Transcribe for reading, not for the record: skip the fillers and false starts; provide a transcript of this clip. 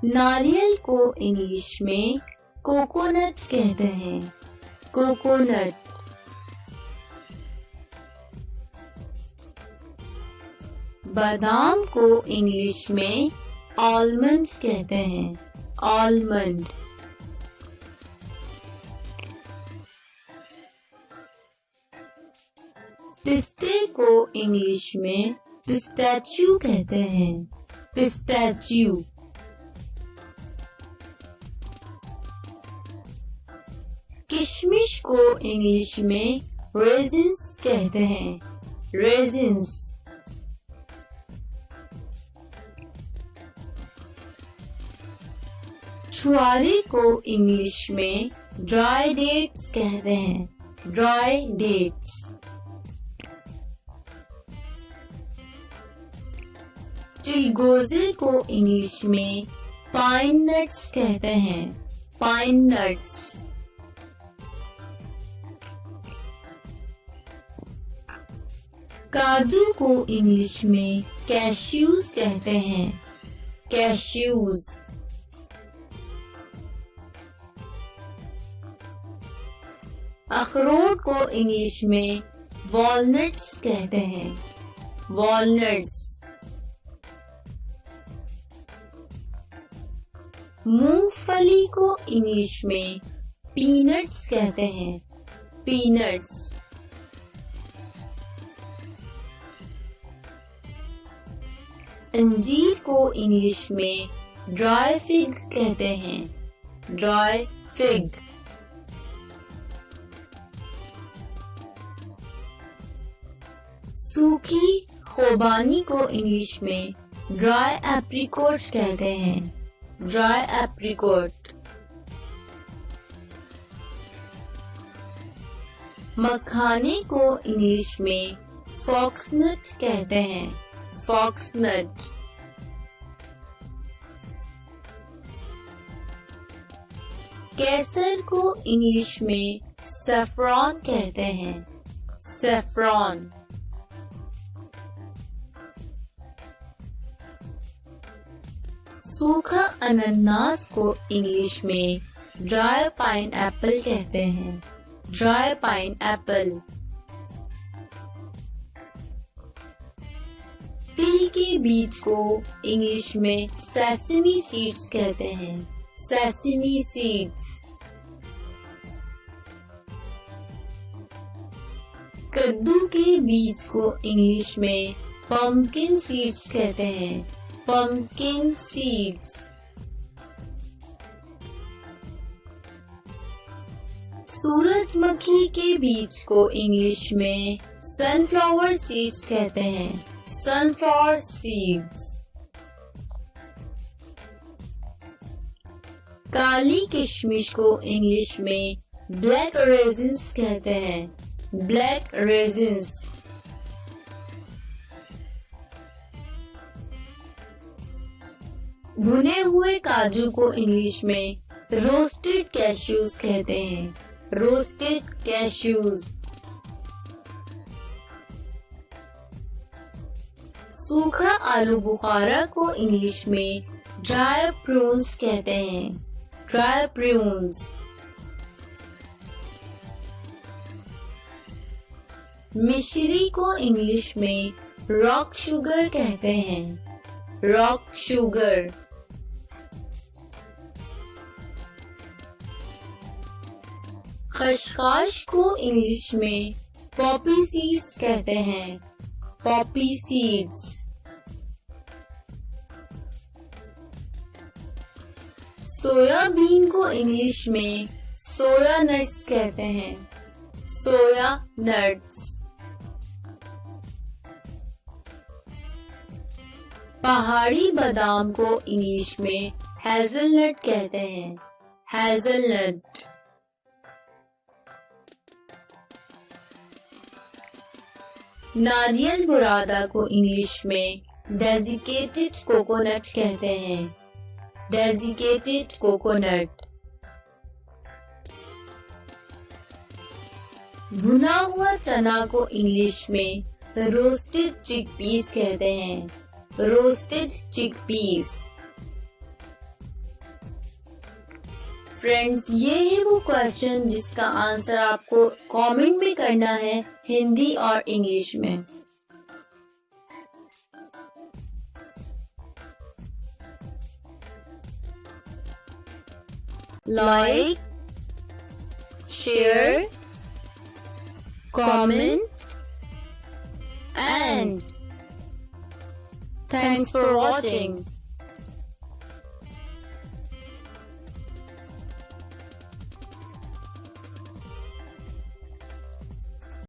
नारियल को इंग्लिश में कोकोनट कहते हैं। कोकोनट। बादाम को इंग्लिश में आलमंड कहते हैं। आलमंड। पिस्ते को इंग्लिश में पिस्ताचियो कहते हैं। पिस्ताचियो। किशमिश को इंग्लिश में रेजिन्स कहते हैं। रेजिन्स। छुआरे को इंग्लिश में ड्राई डेट्स कहते हैं। Dry dates. चिलगोजे को इंग्लिश में पाइन नट्स कहते हैं। Pine nuts. काजू को इंग्लिश में कैश्यूज कहते हैं। कैश्यूज। अखरोट को इंग्लिश में वॉलनट्स कहते हैं। वॉलनट्स। मूंगफली को इंग्लिश में पीनट्स कहते हैं। पीनट्स। अंजीर को इंग्लिश में ड्राई फिग कहते हैं। Dry fig. सूखी खुबानी को इंग्लिश में ड्राई एप्रिकॉट कहते हैं। Dry apricot. मखाने को इंग्लिश में फॉक्सनट कहते हैं। फॉक्सनट। केसर को इंग्लिश में सैफरॉन कहते हैं। सैफरॉन। सूखा अनानास को इंग्लिश में ड्राई पाइन एप्पल कहते हैं। Dry pine Apple. तिल के बीज को इंग्लिश में सेसमी सीड्स कहते हैं। Sesame seeds. कद्दू के बीज को इंग्लिश में पंपकिन सीड्स कहते हैं। Pumpkin seeds. सूरजमुखी के बीज को इंग्लिश में सनफ्लावर सीड्स कहते हैं। Sunflower seeds. काली किशमिश को इंग्लिश में ब्लैक रेजिन्स कहते हैं। Black resins. भुने हुए काजू को इंग्लिश में रोस्टेड कैश्यूज कहते हैं। Roasted cashews. सूखा आलू बुखारा को इंग्लिश में ड्राई प्रून्स कहते हैं। Dry prunes. मिश्री को इंग्लिश में रॉक शुगर कहते हैं। Rock sugar. खसखस को इंग्लिश में पॉपी सीड्स कहते हैं। Poppy seeds. सोयाबीन को इंग्लिश में सोया नट्स कहते हैं। सोया नट्स। पहाड़ी बादाम को इंग्लिश में हेज़लनट कहते हैं। हेज़लनट। नारियल बुरादा को इंग्लिश में डेजिकेटेड कोकोनट कहते हैं। Desiccated coconut. भुना हुआ चना को इंग्लिश में रोस्टेड चिकपीस कहते हैं। Roasted chickpeas. फ्रेंड्स, ये है वो क्वेश्चन जिसका आंसर आपको कमेंट में करना है हिंदी और इंग्लिश में। Like, share, comment and thanks for watching.